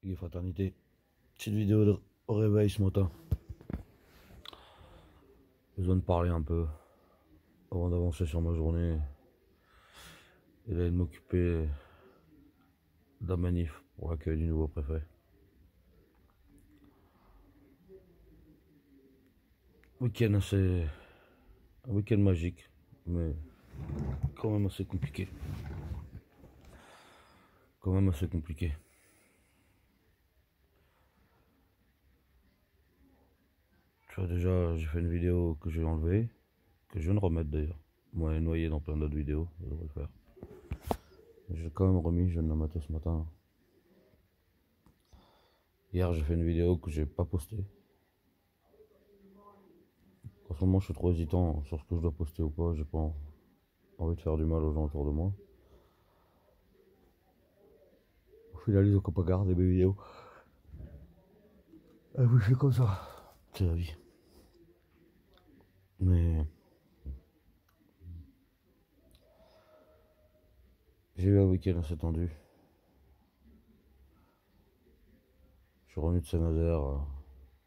Les fraternités. Petite vidéo au réveil ce matin. Besoin de parler un peu avant d'avancer sur ma journée et d'aller m'occuper d'un manif pour l'accueil du nouveau préfet. Un week-end magique, mais quand même assez compliqué. Quand même assez compliqué. Tu vois, déjà, j'ai fait une vidéo que j'ai enlevée, que je viens de remettre d'ailleurs. Moi, elle est noyée dans plein d'autres vidéos, ça devrait le faire. J'ai quand même remis, je viens de la mater ce matin. Hier, j'ai fait une vidéo que j'ai pas postée. En ce moment, je suis trop hésitant sur ce que je dois poster ou pas. J'ai pas envie de faire du mal aux gens autour de moi. Au final, ils ont pas gardé mes vidéos. Ah oui, c'est comme ça. C'est la vie. Mais j'ai eu un week-end assez tendu. Je suis revenu de Saint-Nazaire.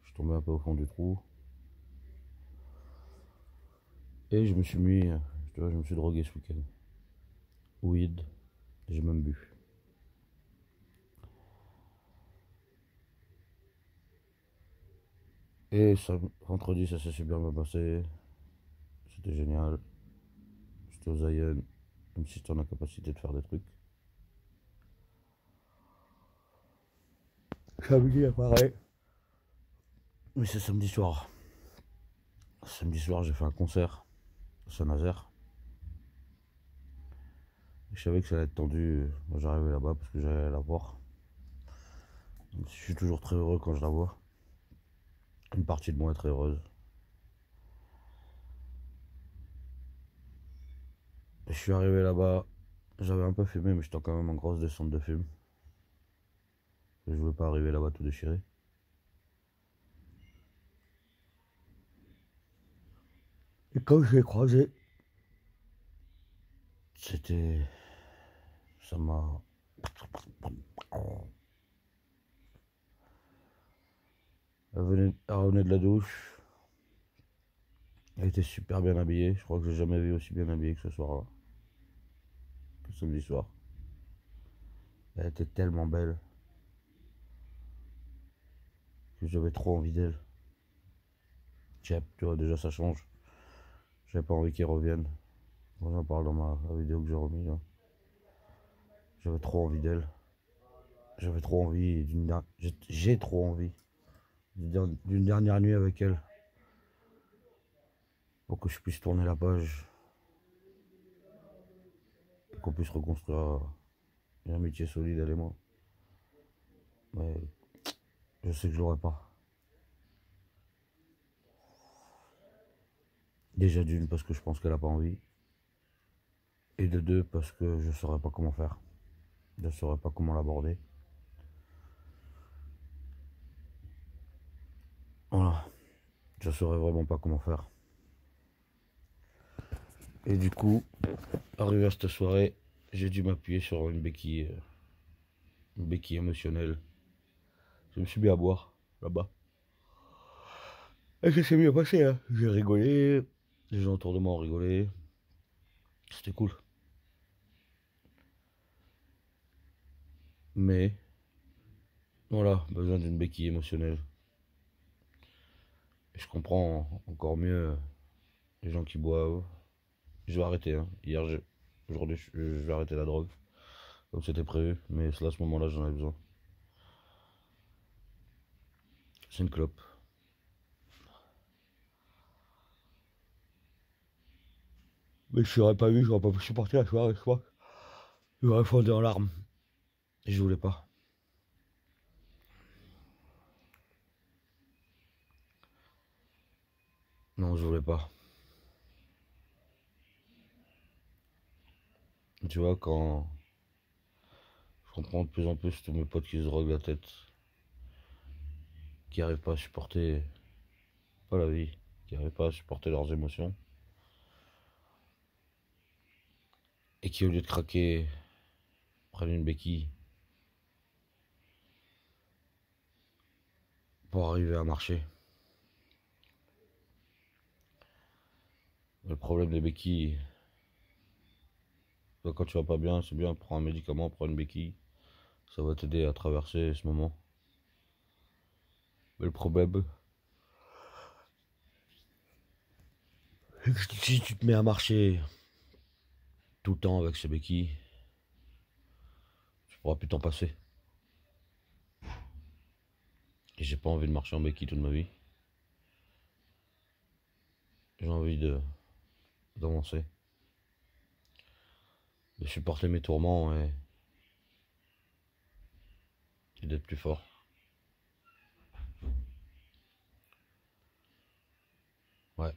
Je suis tombé un peu au fond du trou. Et je me suis mis, tu vois, je me suis drogué ce week-end. Weed. J'ai même bu. Et ça, vendredi, ça s'est super bien passé. C'était génial. J'étais aux Zion. Même si j'étais en incapacité de faire des trucs. Samedi, pareil. Mais c'est samedi soir. Samedi soir, j'ai fait un concert à Saint-Nazaire. Je savais que ça allait être tendu. Moi, j'arrivais là-bas parce que j'allais la voir. Je suis toujours très heureux quand je la vois. Une partie de moi est très heureuse. Je suis arrivé là-bas. J'avais un peu fumé, mais j'étais quand même en grosse descente de fume. Je voulais pas arriver là-bas tout déchiré. Et quand je l'ai croisé, c'était. Ça m'a. Elle revenait de la douche. Elle était super bien habillée. Je crois que j'ai jamais vu aussi bien habillée que ce soir-là. Que samedi soir. Elle était tellement belle que j'avais trop envie d'elle. Tiens, tu vois, déjà ça change. J'avais pas envie qu'elle revienne. Moi, j'en parle dans la vidéo que j'ai remise là. J'avais trop envie d'elle. J'avais trop envie d'une. J'ai trop envie d'une dernière nuit avec elle. Pour que je puisse tourner la page. Et qu'on puisse reconstruire une amitié solide, elle et moi. Mais je sais que je l'aurai pas. Déjà d'une parce que je pense qu'elle a pas envie. Et de deux parce que je saurais pas comment faire. Je saurais pas comment l'aborder. Voilà. Je saurais vraiment pas comment faire. Et du coup, arrivé à cette soirée, j'ai dû m'appuyer sur une béquille émotionnelle. Je me suis mis à boire là-bas. Et ça s'est bien passé, hein. J'ai rigolé, les gens autour de moi ont rigolé. C'était cool. Mais, voilà, besoin d'une béquille émotionnelle. Et je comprends encore mieux les gens qui boivent. Je vais arrêter, hein. Aujourd'hui, je vais arrêter la drogue. Comme c'était prévu. Mais là, à ce moment-là, j'en avais besoin. C'est une clope. Mais je serais pas vu, j'aurais pas pu supporter la soirée, je crois. J'aurais fondé en larmes. Et je voulais pas. Non, je voulais pas. Tu vois, quand je comprends de plus en plus tous mes potes qui se droguent la tête, qui arrivent pas à supporter, pas la vie, qui arrivent pas à supporter leurs émotions, et qui au lieu de craquer, prennent une béquille pour arriver à marcher. Le problème des béquilles, quand tu vas pas bien, c'est bien, prends un médicament, prends une béquille. Ça va t'aider à traverser ce moment. Mais le problème, c'est que si tu te mets à marcher tout le temps avec ces béquilles, tu pourras plus t'en passer. Et j'ai pas envie de marcher en béquille toute ma vie. J'ai envie d'avancer, de supporter mes tourments et d'être plus fort. Ouais,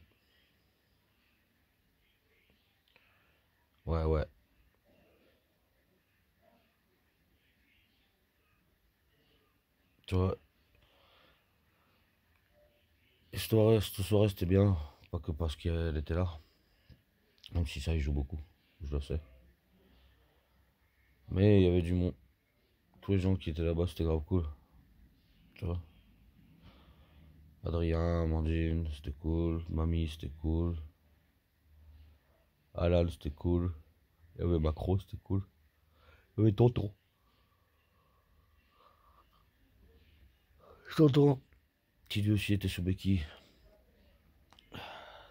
ouais, ouais. Tu vois, cette soirée c'était bien, pas que parce qu'elle était là, même si ça il joue beaucoup, je le sais. Mais il y avait du monde, tous les gens qui étaient là-bas c'était grave cool, tu vois. Adrien, Amandine, c'était cool, Mamie c'était cool, Alan c'était cool, il y avait Macro c'était cool, il y avait Tonton. Tonton, qui lui aussi était sous béquille.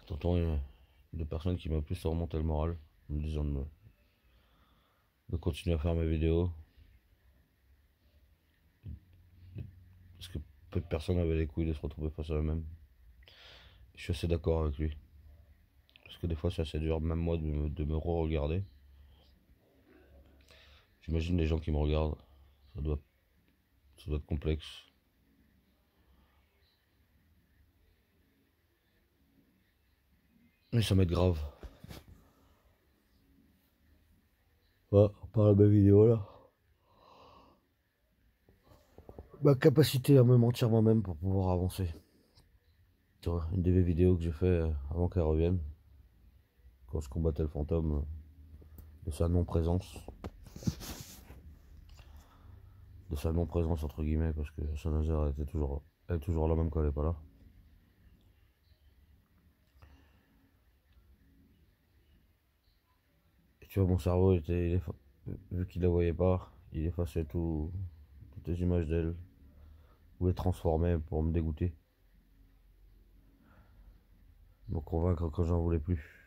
Tonton est une des personnes qui m'a le plus remonté le moral, en me disant de continuer à faire mes vidéos. Parce que peu de personnes avaient les couilles de se retrouver face à eux-mêmes. Je suis assez d'accord avec lui. Parce que des fois c'est assez dur, même moi, de me re-regarder. J'imagine les gens qui me regardent. Ça doit, ça doit être complexe. Mais ça m'aide grave. Ouais, par la même vidéo là. Ma capacité à me mentir moi-même pour pouvoir avancer. Tu vois, une des vidéos que j'ai fait avant qu'elle revienne. Quand je combattais le fantôme de sa non-présence. De sa non-présence entre guillemets, parce que Saint-Nazaire elle est toujours là même quand elle est pas là. Et tu vois, mon cerveau vu qu'il la voyait pas, il effaçait toutes les images d'elle, ou les transformait pour me dégoûter, me convaincre que j'en voulais plus.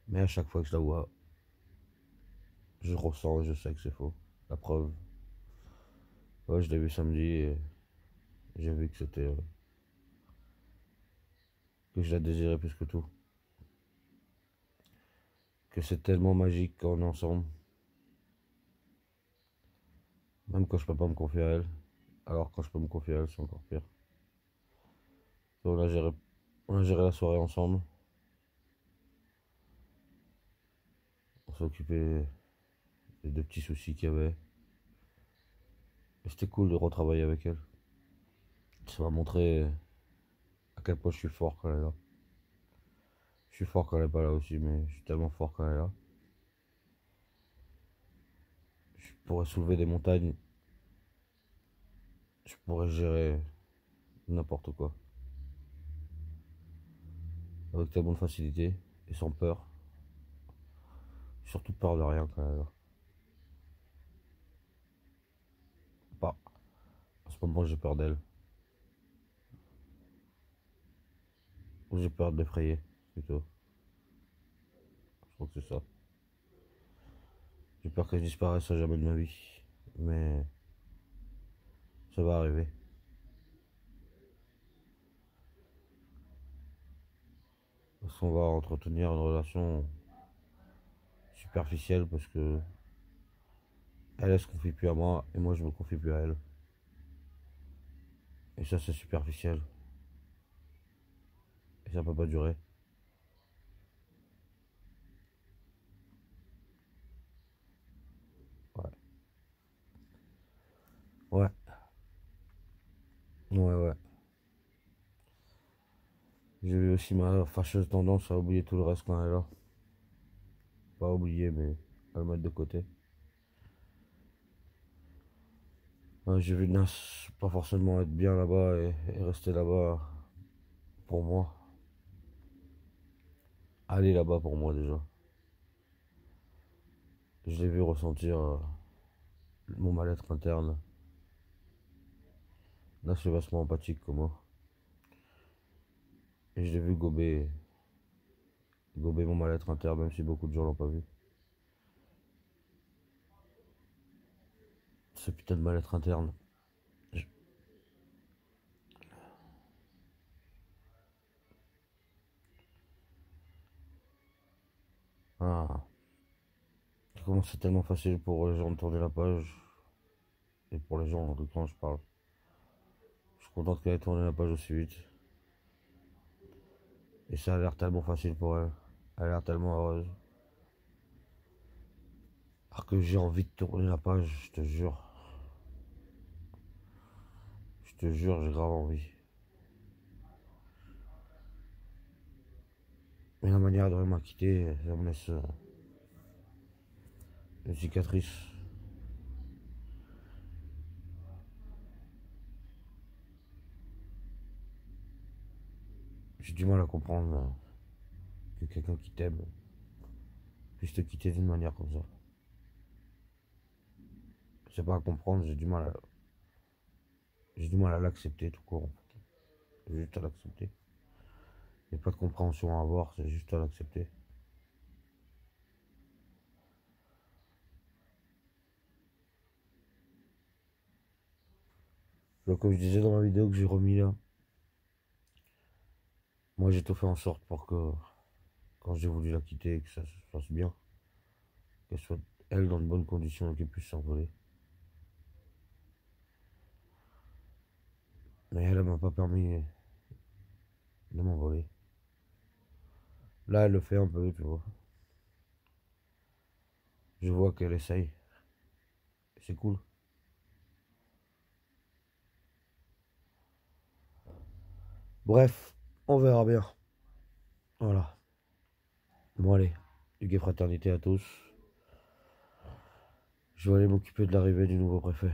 Mais à chaque fois que je la vois, je ressens et je sais que c'est faux. La preuve. Ouais, je l'ai vu samedi et j'ai vu que que je la désirais plus que tout. Que c'est tellement magique quand on est ensemble. Même quand je peux pas me confier à elle. Alors quand je peux me confier à elle, c'est encore pire. On a géré la soirée ensemble. On s'est occupé des deux petits soucis qu'il y avait. Et c'était cool de retravailler avec elle. Ça m'a montré à quel point je suis fort quand elle est là. Je suis fort quand elle est pas là aussi, mais je suis tellement fort quand elle est là. Je pourrais soulever des montagnes. Je pourrais gérer n'importe quoi. Avec tellement de facilité et sans peur. Surtout peur de rien quand elle est là. Pas. En ce moment, j'ai peur d'elle. Ou j'ai peur de l'effrayer, plutôt. Je crois que c'est ça. J'ai peur qu'elle disparaisse à jamais de ma vie. Mais ça va arriver. Parce qu'on va entretenir une relation superficielle parce que elle se confie plus à moi et moi je me confie plus à elle. Et ça c'est superficiel. Et ça peut pas durer. Ouais. Ouais. Ouais, ouais. J'ai eu aussi ma fâcheuse tendance à oublier tout le reste quand elle est là. Pas oublier, mais à le mettre de côté. Ouais, j'ai vu Nas pas forcément être bien là-bas et rester là-bas pour moi. Aller là-bas pour moi déjà. Je l'ai vu ressentir mon mal-être interne. Nas est vachement empathique comme moi. Et je l'ai vu gober mon mal-être interne, même si beaucoup de gens l'ont pas vu. Ce putain de mal-être interne. Je- Ah, comment c'est tellement facile pour les gens de tourner la page. Et pour les gens de quand je parle. Je suis content qu'elle ait tourné la page aussi vite. Et ça a l'air tellement facile pour elle. Elle a l'air tellement heureuse. Alors que j'ai envie de tourner la page, je te jure. Je te jure, j'ai grave envie. Mais la manière dont elle m'a quitté, ça me laisse une cicatrice. J'ai du mal à comprendre que quelqu'un qui t'aime puisse te quitter d'une manière comme ça. Je sais pas à comprendre, j'ai du mal à l'accepter tout court. En fait. J'ai juste à l'accepter. Il n'y a pas de compréhension à avoir, c'est juste à l'accepter. Donc, comme je disais dans la vidéo que j'ai remis là, moi j'ai tout fait en sorte pour que quand j'ai voulu la quitter, que ça se passe bien, qu'elle soit elle dans de bonnes conditions et qu'elle puisse s'envoler. Mais elle m'a pas permis de m'envoler. Là, elle le fait un peu, tu vois. Je vois qu'elle essaye. C'est cool. Bref, on verra bien. Voilà. Bon, allez. Du gay fraternité à tous. Je vais aller m'occuper de l'arrivée du nouveau préfet.